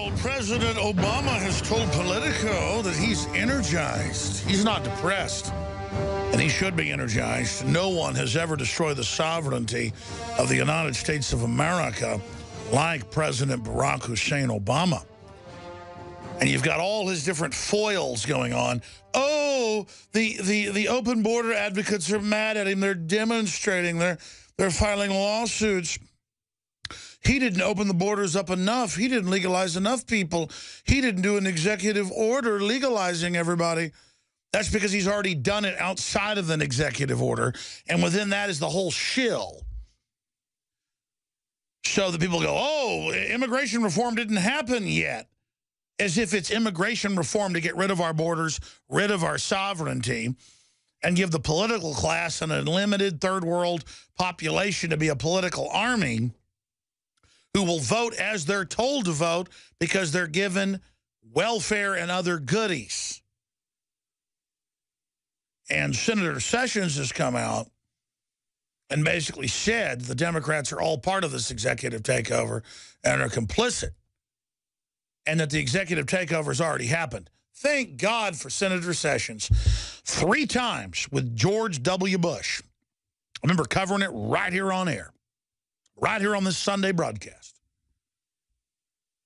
Well, President Obama has told Politico that he's energized. He's not depressed. And he should be energized. No one has ever destroyed the sovereignty of the United States of America like President Barack Hussein Obama. And you've got all his different foils going on. Oh, the open border advocates are mad at him. They're demonstrating. They're filing lawsuits. He didn't open the borders up enough. He didn't legalize enough people. He didn't do an executive order legalizing everybody. That's because he's already done it outside of an executive order. And within that is the whole shill. So that people go, oh, immigration reform didn't happen yet. As if it's immigration reform to get rid of our borders, rid of our sovereignty, and give the political class an unlimited third world population to be a political army who will vote as they're told to vote because they're given welfare and other goodies. And Senator Sessions has come out and basically said the Democrats are all part of this executive takeover and are complicit, and that the executive takeover has already happened. Thank God for Senator Sessions. 3 times with George W. Bush. I remember covering it right here on air, right here on this Sunday broadcast.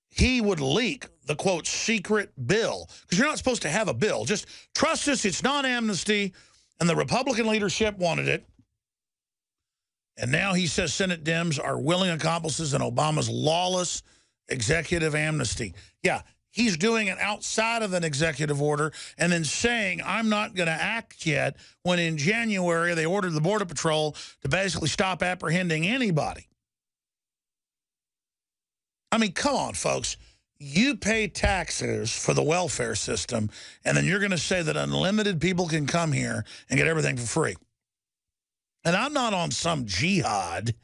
He would leak the, quote, secret bill. Because you're not supposed to have a bill. Just trust us, it's not amnesty. And the Republican leadership wanted it. And now he says Senate Dems are willing accomplices in Obama's lawless executive amnesty. Yeah, he's doing it outside of an executive order and then saying, I'm not going to act yet, when in January they ordered the Border Patrol to basically stop apprehending anybody. I mean, come on, folks. You pay taxes for the welfare system, and then you're going to say that unlimited people can come here and get everything for free. And I'm not on some jihad,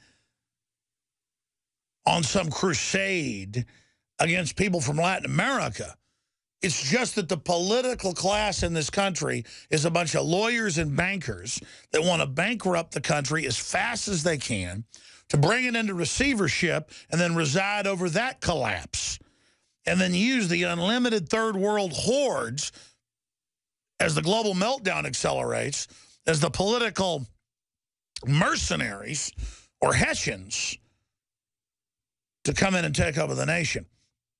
on some crusade against people from Latin America. It's just that the political class in this country is a bunch of lawyers and bankers that want to bankrupt the country as fast as they can, to bring it into receivership and then reside over that collapse, and then use the unlimited third world hordes as the global meltdown accelerates, as the political mercenaries or Hessians to come in and take over the nation.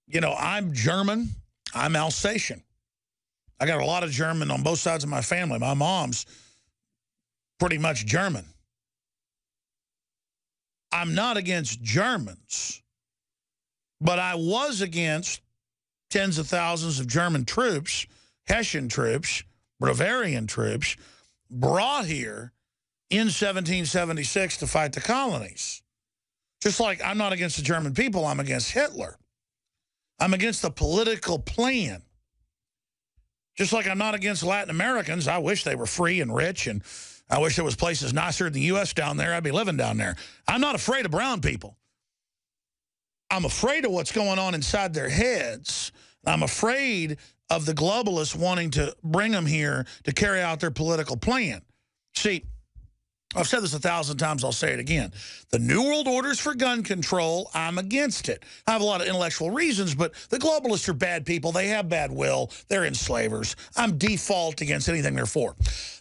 You know, I'm German. I'm Alsatian. I got a lot of German on both sides of my family. My mom's pretty much German. I'm not against Germans, but I was against tens of thousands of German troops, Hessian troops, Bavarian troops, brought here in 1776 to fight the colonies. Just like I'm not against the German people, I'm against Hitler. I'm against the political plan. Just like I'm not against Latin Americans. I wish they were free and rich, and I wish there was places nicer than the U.S. down there. I'd be living down there. I'm not afraid of brown people. I'm afraid of what's going on inside their heads. I'm afraid of the globalists wanting to bring them here to carry out their political plan. See, I've said this 1,000 times, I'll say it again. The New World Order's for gun control. I'm against it. I have a lot of intellectual reasons, but the globalists are bad people. They have bad will. They're enslavers. I'm default against anything they're for.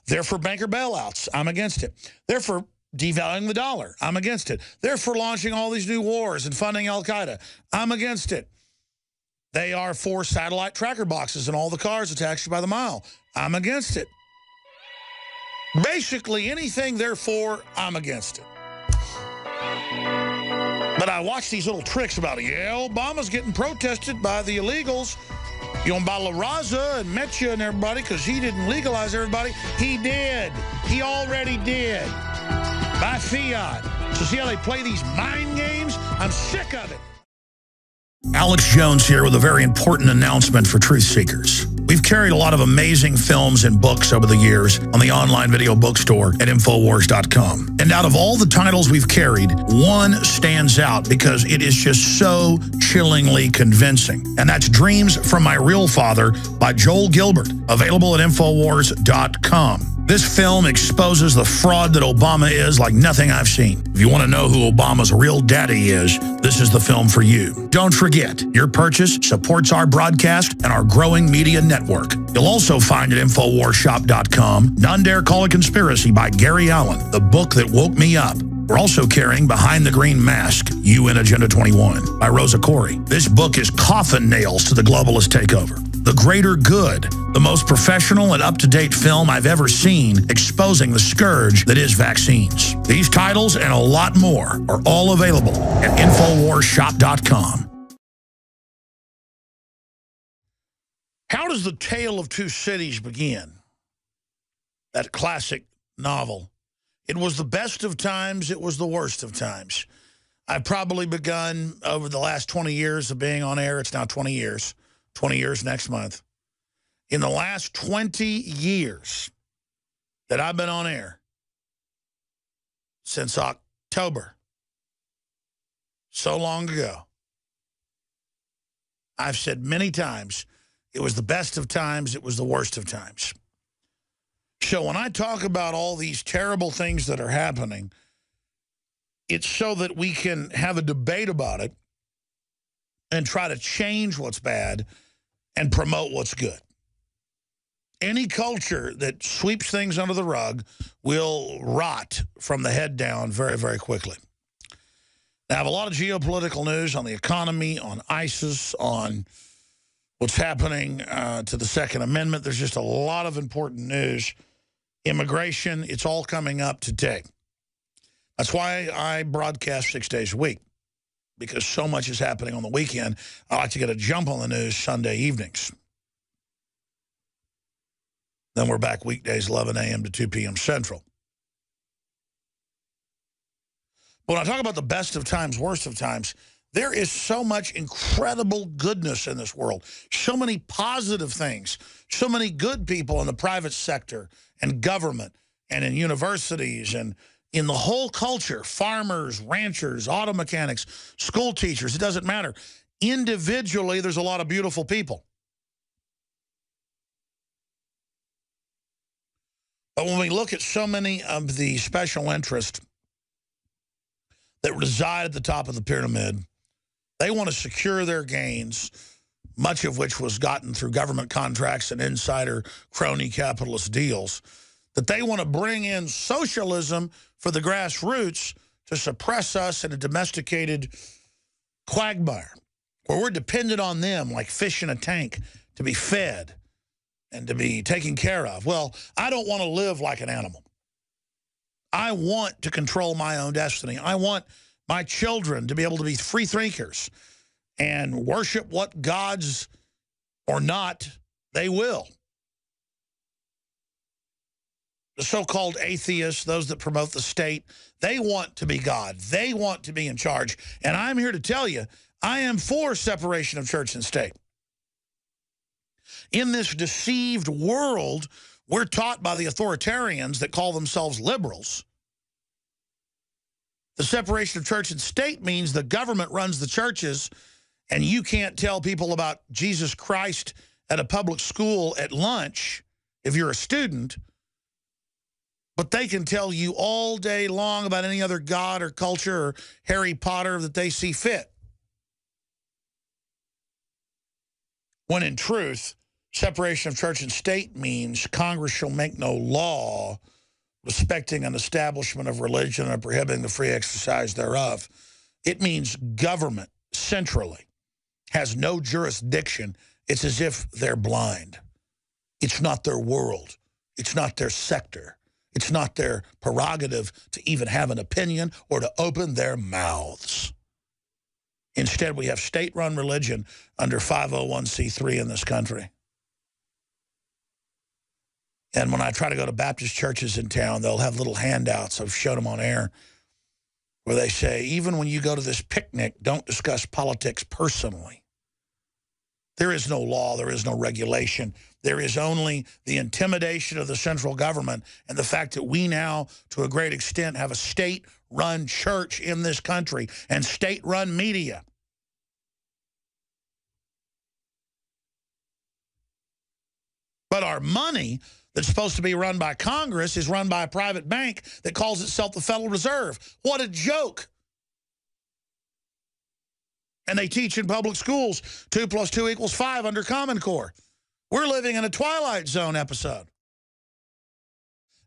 They're for banker bailouts. I'm against it. They're for devaluing the dollar. I'm against it. They're for launching all these new wars and funding Al-Qaeda. I'm against it. They are for satellite tracker boxes and all the cars taxed you by the mile. I'm against it. Basically, anything they're for, I'm against it. But I watch these little tricks about it. Yeah, Obama's getting protested by the illegals. You know, by La Raza and Metcha and everybody, because he didn't legalize everybody. He did. He already did. By fiat. So see how they play these mind games? I'm sick of it. Alex Jones here with a very important announcement for truth seekers. We've carried a lot of amazing films and books over the years on the online video bookstore at Infowars.com. And out of all the titles we've carried, one stands out because it is just so chillingly convincing. And that's Dreams from My Real Father by Joel Gilbert, available at Infowars.com. This film exposes the fraud that Obama is like nothing I've seen. If you want to know who Obama's real daddy is, this is the film for you. Don't forget, your purchase supports our broadcast and our growing media network. You'll also find at InfoWarsShop.com, None Dare Call a Conspiracy by Gary Allen, the book that woke me up. We're also carrying Behind the Green Mask, UN Agenda 21 by Rosa Corey. This book is coffin nails to the globalist takeover. The Greater Good, the most professional and up-to-date film I've ever seen exposing the scourge that is vaccines. These titles and a lot more are all available at InfoWarsShop.com. How does The Tale of Two Cities begin? That classic novel. It was the best of times, it was the worst of times. I've probably begun over the last 20 years of being on air. It's now 20 years. 20 years next month. In the last 20 years that I've been on air, since October, so long ago, I've said many times, it was the best of times, it was the worst of times. So when I talk about all these terrible things that are happening, it's so that we can have a debate about it and try to change what's bad and promote what's good. Any culture that sweeps things under the rug will rot from the head down very, very quickly. Now, I have a lot of geopolitical news on the economy, on ISIS, on what's happening to the Second Amendment. There's just a lot of important news. Immigration, it's all coming up today. That's why I broadcast 6 days a week, because so much is happening on the weekend. I like to get a jump on the news Sunday evenings. Then we're back weekdays, 11 a.m. to 2 p.m. Central. But when I talk about the best of times, worst of times, there is so much incredible goodness in this world. So many positive things. So many good people in the private sector and government and in universities and in the whole culture. Farmers, ranchers, auto mechanics, school teachers, it doesn't matter. Individually, there's a lot of beautiful people. But when we look at so many of the special interests that reside at the top of the pyramid, they want to secure their gains, much of which was gotten through government contracts and insider crony capitalist deals, that they want to bring in socialism for the grassroots to suppress us in a domesticated quagmire, where we're dependent on them like fish in a tank to be fed and to be taken care of. Well, I don't want to live like an animal. I want to control my own destiny. I want my children to be able to be free thinkers and worship what gods or not they will. The so-called atheists, those that promote the state, they want to be God. They want to be in charge. And I'm here to tell you, I am for separation of church and state. In this deceived world, we're taught by the authoritarians that call themselves liberals. The separation of church and state means the government runs the churches, and you can't tell people about Jesus Christ at a public school at lunch if you're a student, but they can tell you all day long about any other god or culture or Harry Potter that they see fit. When in truth, separation of church and state means Congress shall make no law respecting an establishment of religion and prohibiting the free exercise thereof. It means government, centrally, has no jurisdiction. It's as if they're blind. It's not their world. It's not their sector. It's not their prerogative to even have an opinion or to open their mouths. Instead, we have state-run religion under 501c3 in this country. And when I try to go to Baptist churches in town, they'll have little handouts. I've showed them on air where they say, even when you go to this picnic, don't discuss politics personally. There is no law. There is no regulation. There is only the intimidation of the central government and the fact that we now, to a great extent, have a state-run church in this country and state-run media. But our money that's supposed to be run by Congress is run by a private bank that calls itself the Federal Reserve. What a joke. And they teach in public schools 2 + 2 = 5 under Common Core. We're living in a Twilight Zone episode.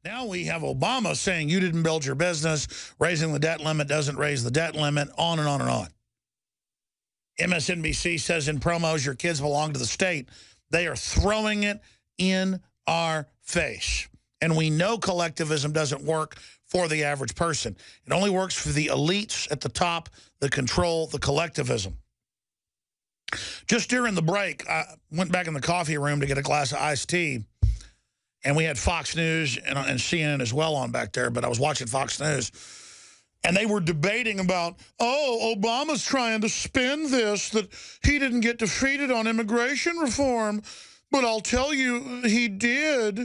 Now we have Obama saying you didn't build your business, raising the debt limit doesn't raise the debt limit, on and on and on. MSNBC says in promos your kids belong to the state. They are throwing it in our face. And we know collectivism doesn't work for the average person. It only works for the elites at the top that control the collectivism. Just during the break, I went back in the coffee room to get a glass of iced tea. And we had Fox News and CNN as well on back there, but I was watching Fox News. And they were debating about, oh, Obama's trying to spin this, that he didn't get defeated on immigration reform. But I'll tell you, he did.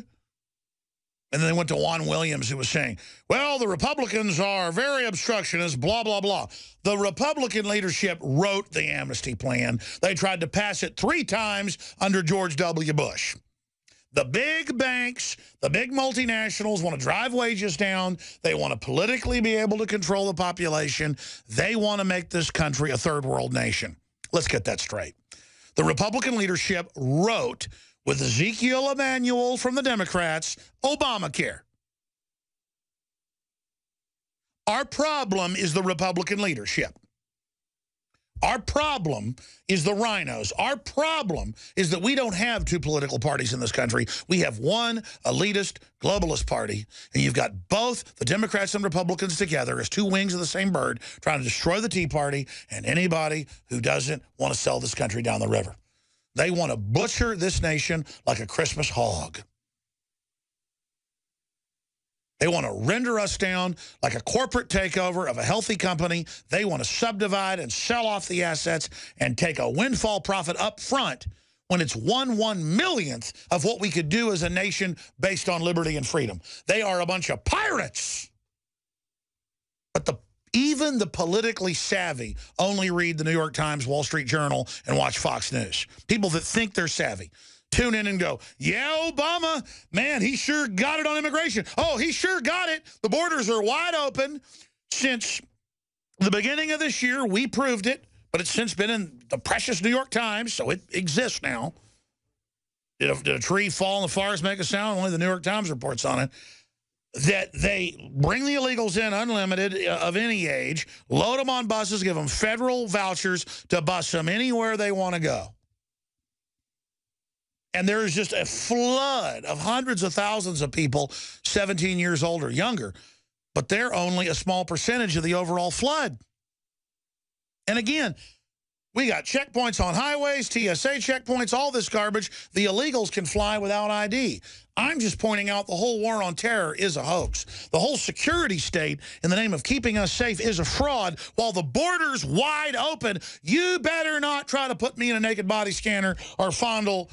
And then they went to Juan Williams, who was saying, well, the Republicans are very obstructionist, blah, blah, blah. The Republican leadership wrote the amnesty plan. They tried to pass it 3 times under George W. Bush. The big banks, the big multinationals want to drive wages down. They want to politically be able to control the population. They want to make this country a third world nation. Let's get that straight. The Republican leadership wrote, with Ezekiel Emanuel from the Democrats, Obamacare. Our problem is the Republican leadership. Our problem is the rhinos. Our problem is that we don't have 2 political parties in this country. We have one elitist, globalist party, and you've got both the Democrats and Republicans together as 2 wings of the same bird trying to destroy the Tea Party and anybody who doesn't want to sell this country down the river. They want to butcher this nation like a Christmas hog. They want to render us down like a corporate takeover of a healthy company. They want to subdivide and sell off the assets and take a windfall profit up front when it's 1/1,000,000th of what we could do as a nation based on liberty and freedom. They are a bunch of pirates. But even the politically savvy only read the New York Times, Wall Street Journal, and watch Fox News. People that think they're savvy tune in and go, yeah, Obama, man, he sure got it on immigration. Oh, he sure got it. The borders are wide open. Since the beginning of this year, we proved it, but it's since been in the precious New York Times, so it exists now. Did a tree fall in the forest make a sound? Only the New York Times reports on it. That they bring the illegals in unlimited of any age, load them on buses, give them federal vouchers to bus them anywhere they want to go. And there is just a flood of hundreds of thousands of people 17 years old or younger. But they're only a small percentage of the overall flood. And again, we got checkpoints on highways, TSA checkpoints, all this garbage. The illegals can fly without ID. I'm just pointing out the whole war on terror is a hoax. The whole security state, in the name of keeping us safe, is a fraud. While the border's wide open, you better not try to put me in a naked body scanner or fondle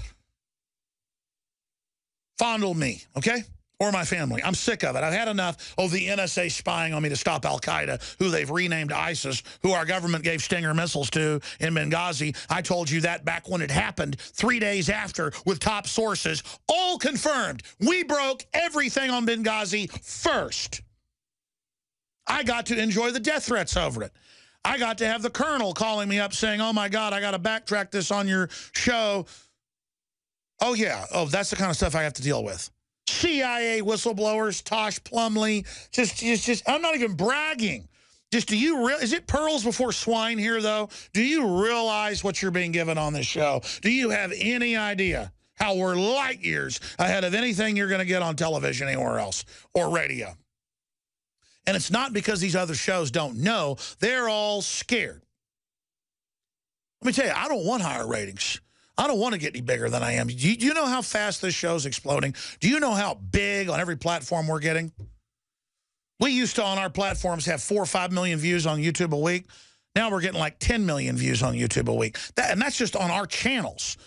me, okay? Or my family. I'm sick of it. I've had enough of the NSA spying on me to stop al-Qaeda, who they've renamed ISIS, who our government gave Stinger missiles to in Benghazi. I told you that back when it happened 3 days after with top sources, all confirmed. We broke everything on Benghazi first. I got to enjoy the death threats over it. I got to have the colonel calling me up saying, oh, my God, I got to backtrack this on your show. Oh, yeah. Oh, that's the kind of stuff I have to deal with. CIA whistleblowers, Tosh Plumlee, just I'm not even bragging. Just do you is it pearls before swine here, though? Do you realize what you're being given on this show? Do you have any idea how we're light years ahead of anything you're going to get on television anywhere else or radio? And it's not because these other shows don't know. They're all scared. Let me tell you, I don't want higher ratings. I don't want to get any bigger than I am. Do you know how fast this show's exploding? Do you know how big on every platform we're getting? We used to, on our platforms, have 4 or 5 million views on YouTube a week. Now we're getting like 10 million views on YouTube a week. And that's just on our channels.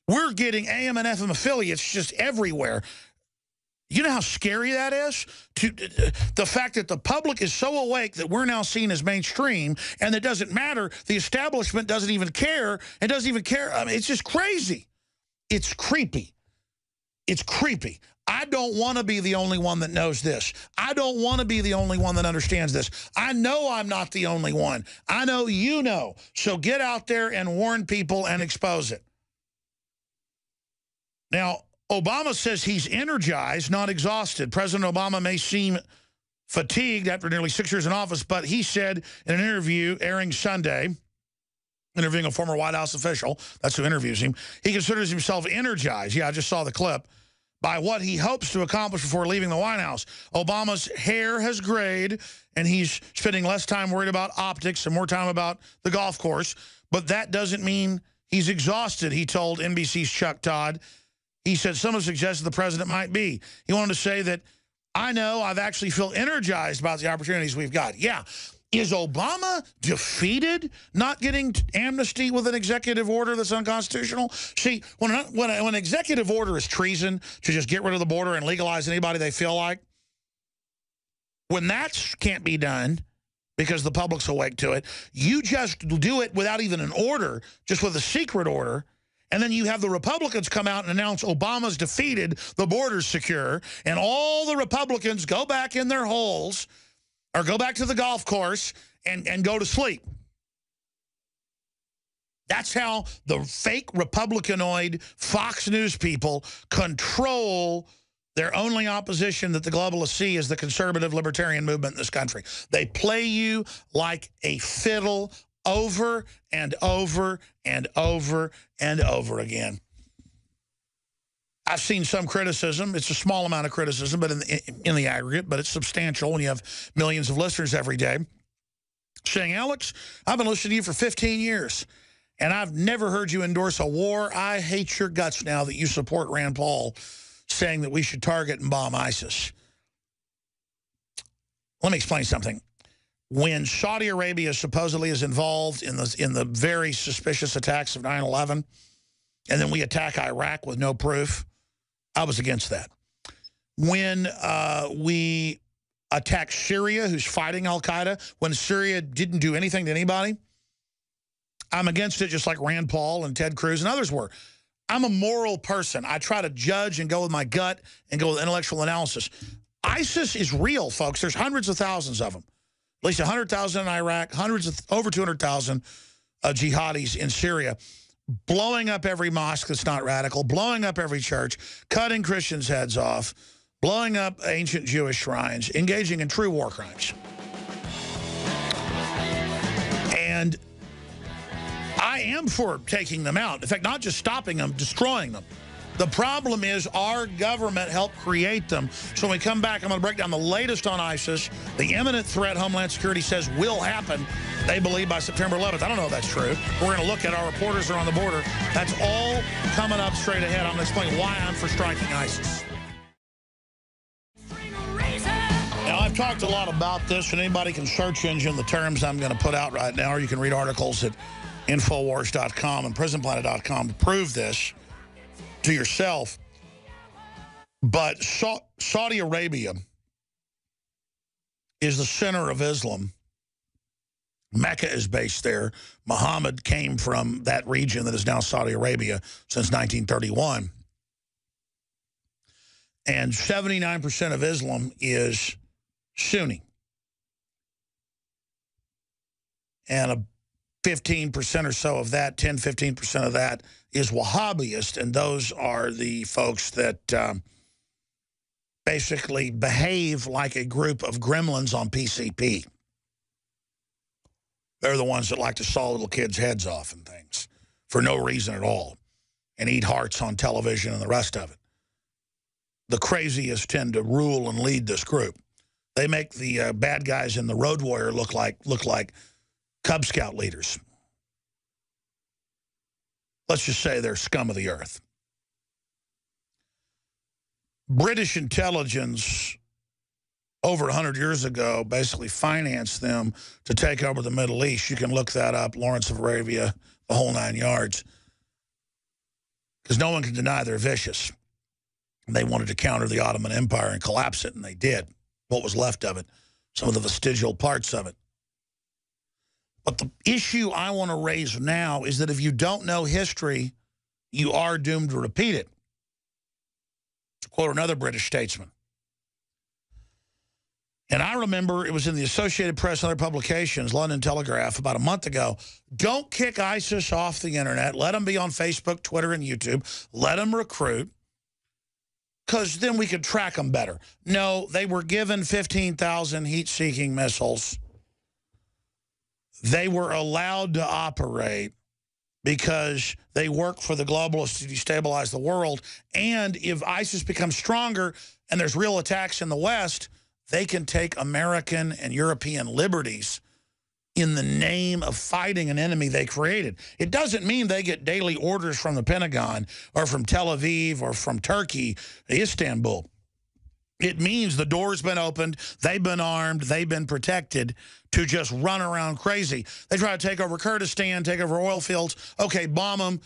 We're getting AM and FM affiliates just everywhere. You know how scary that is? The fact that the public is so awake that we're now seen as mainstream, and it doesn't matter. The establishment doesn't even care. It doesn't even care. I mean, it's just crazy. It's creepy. It's creepy. I don't want to be the only one that knows this. I don't want to be the only one that understands this. I know I'm not the only one. I know you know. So get out there and warn people and expose it. Now, Obama says he's energized, not exhausted. President Obama may seem fatigued after nearly 6 years in office, but he said in an interview airing Sunday, interviewing a former White House official, that's who interviews him, he considers himself energized. Yeah, I just saw the clip. By what he hopes to accomplish before leaving the White House. Obama's hair has grayed, and he's spending less time worried about optics and more time about the golf course. But that doesn't mean he's exhausted, he told NBC's Chuck Todd. He said someone suggested the president might be. He wanted to say that, I know I've actually feel energized about the opportunities we've got. Yeah. Is Obama defeated not getting amnesty with an executive order that's unconstitutional? See, when an executive order is treason to just get rid of the border and legalize anybody they feel like, when that can't be done because the public's awake to it, you just do it without even an order, just with a secret order, and then you have the Republicans come out and announce Obama's defeated, the border's secure, and all the Republicans go back in their holes or go back to the golf course and go to sleep. That's how the fake Republicanoid Fox News people control their only opposition that the globalists see is the conservative libertarian movement in this country. They play you like a fiddle over and over and over and over again. I've seen some criticism. It's a small amount of criticism, but in the aggregate, but it's substantial when you have millions of listeners every day, saying, Alex, I've been listening to you for 15 years, and I've never heard you endorse a war. I hate your guts now that you support Rand Paul saying that we should target and bomb ISIS. Let me explain something. When Saudi Arabia supposedly is involved in the very suspicious attacks of 9/11, and then we attack Iraq with no proof, I was against that. When we attack Syria, who's fighting al-Qaeda, when Syria didn't do anything to anybody, I'm against it just like Rand Paul and Ted Cruz and others were. I'm a moral person. I try to judge and go with my gut and go with intellectual analysis. ISIS is real, folks. There's hundreds of thousands of them. At least 100,000 in Iraq, over 200,000 jihadis in Syria, blowing up every mosque that's not radical, blowing up every church, cutting Christians' heads off, blowing up ancient Jewish shrines, engaging in true war crimes. And I am for taking them out. In fact, not just stopping them, destroying them. The problem is our government helped create them. So when we come back, I'm going to break down the latest on ISIS, the imminent threat Homeland Security says will happen, they believe, by September 11th. I don't know if that's true. We're going to look at our reporters are on the border. That's all coming up straight ahead. I'm going to explain why I'm for striking ISIS. Now, I've talked a lot about this, and anybody can search engine the terms I'm going to put out right now, or you can read articles at Infowars.com and PrisonPlanet.com to prove this to yourself. But Saudi Arabia is the center of Islam. Mecca is based there. Muhammad came from that region that is now Saudi Arabia since 1931. And 79% of Islam is Sunni. And a 15% or so of that, 10, 15% of that is Wahhabist, and those are the folks that basically behave like a group of gremlins on PCP. They're the ones that like to saw little kids' heads off and things for no reason at all and eat hearts on television and the rest of it. The craziest tend to rule and lead this group. They make the bad guys in the Road Warrior look like Cub Scout leaders. Let's just say they're scum of the earth. British intelligence over 100 years ago basically financed them to take over the Middle East. You can look that up, Lawrence of Arabia, the whole 9 yards. Because no one can deny they're vicious. They wanted to counter the Ottoman Empire and collapse it, and they did. What was left of it, some of the vestigial parts of it. But the issue I want to raise now is that if you don't know history, you are doomed to repeat it. to quote another British statesman. And I remember it was in the Associated Press and other publications, London Telegraph, about a month ago. Don't kick ISIS off the internet. Let them be on Facebook, Twitter, and YouTube. Let them recruit, because then we could track them better. No, they were given 15,000 heat-seeking missiles. They were allowed to operate because they work for the globalists to destabilize the world. And if ISIS becomes stronger and there's real attacks in the West, they can take American and European liberties in the name of fighting an enemy they created. It doesn't mean they get daily orders from the Pentagon or from Tel Aviv or from Turkey, Istanbul. It means the door's been opened, they've been armed, they've been protected to just run around crazy. They try to take over Kurdistan, take over oil fields. Okay, bomb them.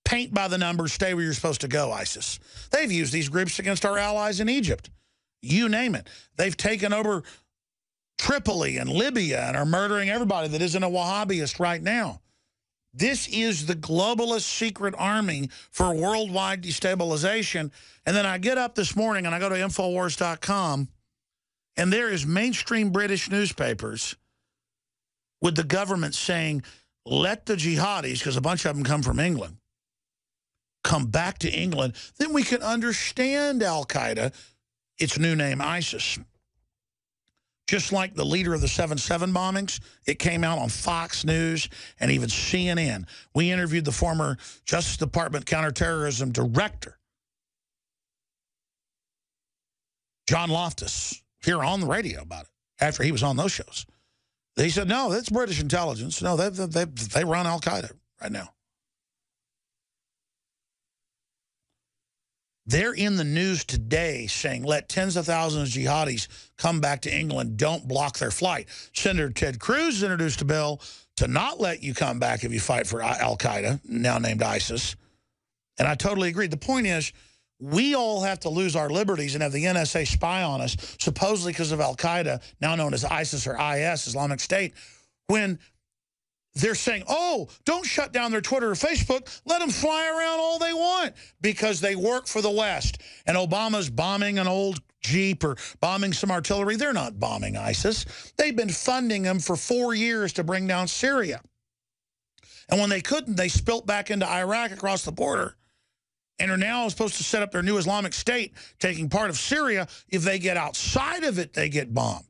Paint by the numbers, stay where you're supposed to go, ISIS. They've used these groups against our allies in Egypt. You name it. They've taken over Tripoli and Libya and are murdering everybody that isn't a Wahhabist right now. This is the globalist secret army for worldwide destabilization. And then I get up this morning and I go to Infowars.com, and there is mainstream British newspapers with the government saying, let the jihadis, because a bunch of them come from England, come back to England. Then we can understand al-Qaeda, its new name, ISIS. Just like the leader of the 7/7 bombings, it came out on Fox News and even CNN. We interviewed the former Justice Department counterterrorism director, John Loftus, here on the radio about it, after he was on those shows. He said, no, that's British intelligence. No, they run al-Qaeda right now. They're in the news today saying, let tens of thousands of jihadis come back to England. Don't block their flight. Senator Ted Cruz introduced a bill to not let you come back if you fight for al-Qaeda, now named ISIS. And I totally agree. The point is, we all have to lose our liberties and have the NSA spy on us, supposedly because of al-Qaeda, now known as ISIS or IS, Islamic State, when they're saying, oh, don't shut down their Twitter or Facebook. Let them fly around all they want because they work for the West. And Obama's bombing an old Jeep or bombing some artillery. They're not bombing ISIS. They've been funding them for 4 years to bring down Syria. And when they couldn't, they spilt back into Iraq across the border and are now supposed to set up their new Islamic State, taking part of Syria. If they get outside of it, they get bombed.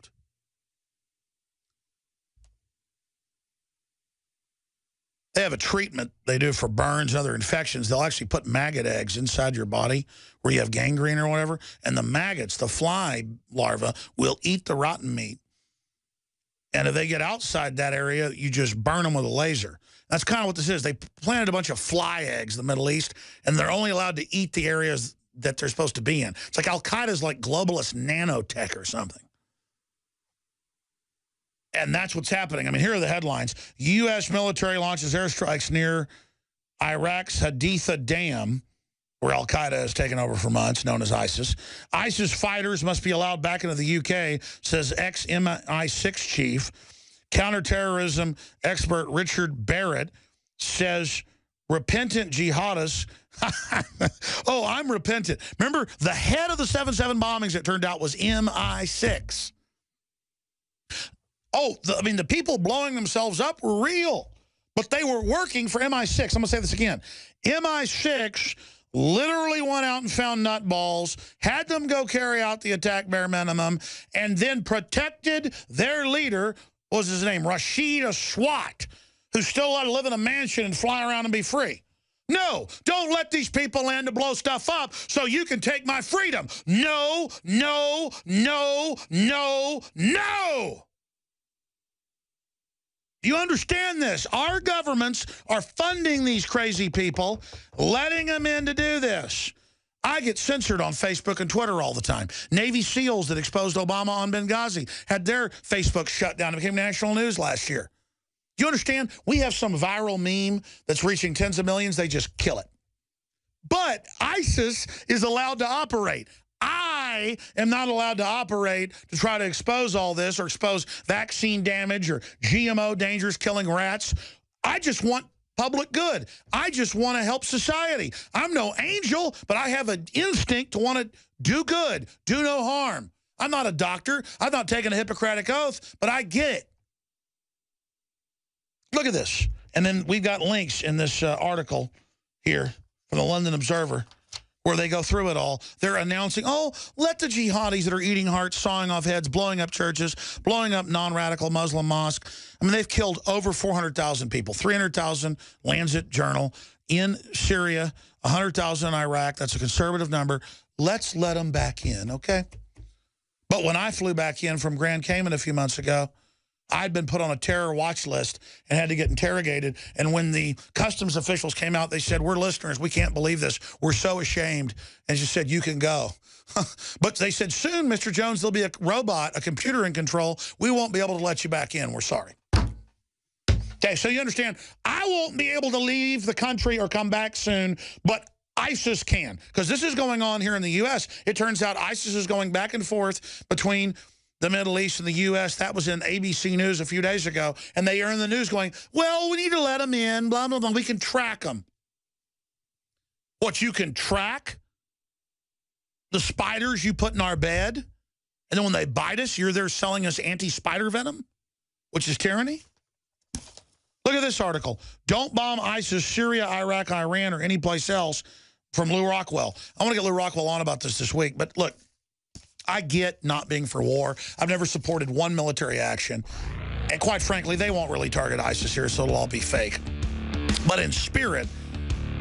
They have a treatment they do for burns and other infections. They'll actually put maggot eggs inside your body where you have gangrene or whatever, and the maggots, the fly larvae, will eat the rotten meat. And if they get outside that area, you just burn them with a laser. That's kind of what this is. They planted a bunch of fly eggs in the Middle East, and they're only allowed to eat the areas that they're supposed to be in. It's like al-Qaeda's like globalist nanotech or something. And that's what's happening. I mean, here are the headlines. U.S. military launches airstrikes near Iraq's Haditha Dam, where al-Qaeda has taken over for months, known as ISIS. ISIS fighters must be allowed back into the UK, says ex-MI6 chief. Counterterrorism expert Richard Barrett says repentant jihadists. Oh, I'm repentant. Remember, the head of the 7/7 bombings, it turned out, was MI6. Oh, the people blowing themselves up were real, but they were working for MI6. I'm going to say this again. MI6 literally went out and found nutballs, had them go carry out the attack bare minimum, and then protected their leader, what was his name, Rashid Aswat, who's still allowed to live in a mansion and fly around and be free. No, don't let these people in to blow stuff up so you can take my freedom. No, no, no, no, no. Do you understand this? Our governments are funding these crazy people, letting them in to do this. I get censored on Facebook and Twitter all the time. Navy SEALs that exposed Obama on Benghazi had their Facebook shut down. It became national news last year. Do you understand? We have some viral meme that's reaching tens of millions. They just kill it. But ISIS is allowed to operate. I am not allowed to operate to try to expose all this or expose vaccine damage or GMO dangers killing rats. I just want public good. I just want to help society. I'm no angel, but I have an instinct to want to do good, do no harm. I'm not a doctor. I've not taken a Hippocratic oath, but I get it. Look at this. And then we've got links in this article here from the London Observer where they go through it all. They're announcing, oh, let the jihadis that are eating hearts, sawing off heads, blowing up churches, blowing up non-radical Muslim mosques. I mean, they've killed over 400,000 people, 300,000, Lancet Journal, in Syria, 100,000 in Iraq. That's a conservative number. Let's let them back in, okay? But when I flew back in from Grand Cayman a few months ago, I'd been put on a terror watch list and had to get interrogated. And when the customs officials came out, they said, we're listeners. We can't believe this. We're so ashamed. And she said, you can go. But they said, soon, Mr. Jones, there'll be a robot, a computer in control. We won't be able to let you back in. We're sorry. Okay, so you understand, I won't be able to leave the country or come back soon, but ISIS can. Because this is going on here in the U.S. It turns out ISIS is going back and forth between the Middle East and the U.S. That was in ABC News a few days ago. And they are in the news going, well, we need to let them in, blah, blah, blah. We can track them. What, you can track the spiders you put in our bed? And then when they bite us, you're there selling us anti-spider venom, which is tyranny? Look at this article. Don't bomb ISIS, Syria, Iraq, Iran, or any place else, from Lou Rockwell. I want to get Lou Rockwell on about this week. But look, I get not being for war. I've never supported one military action. And quite frankly, they won't really target ISIS here, so it'll all be fake. But in spirit,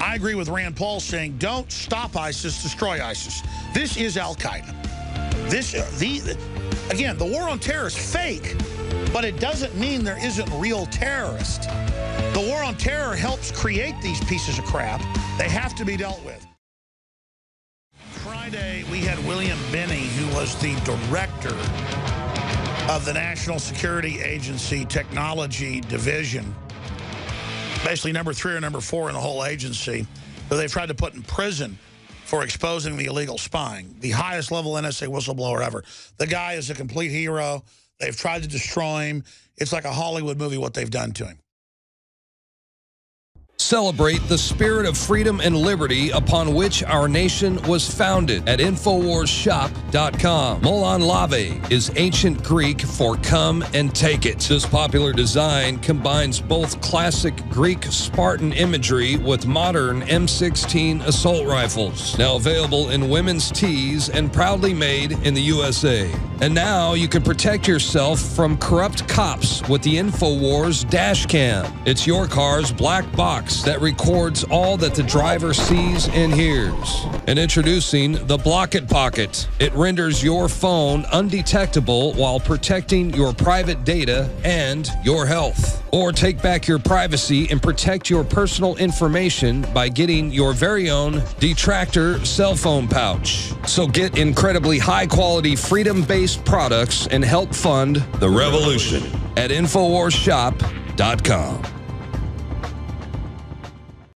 I agree with Rand Paul saying, don't stop ISIS, destroy ISIS. This is Al-Qaeda. Again, the war on terror is fake, but it doesn't mean there isn't real terrorists. The war on terror helps create these pieces of crap. They have to be dealt with. Friday, we had William Binney, who was the director of the National Security Agency Technology Division, basically number 3 or number 4 in the whole agency, who they've tried to put in prison for exposing the illegal spying, the highest level NSA whistleblower ever. The guy is a complete hero. They've tried to destroy him. It's like a Hollywood movie what they've done to him. Celebrate the spirit of freedom and liberty upon which our nation was founded at InfoWarsShop.com. Molon Lave is ancient Greek for come and take it. This popular design combines both classic Greek Spartan imagery with modern M16 assault rifles. Now available in women's tees and proudly made in the USA. And now you can protect yourself from corrupt cops with the InfoWars dash cam. It's your car's black box that records all that the driver sees and hears. And introducing the Block It Pocket. It renders your phone undetectable while protecting your private data and your health. Or take back your privacy and protect your personal information by getting your very own Detractor cell phone pouch. So get incredibly high-quality, freedom-based products and help fund the revolution at InfoWarsShop.com.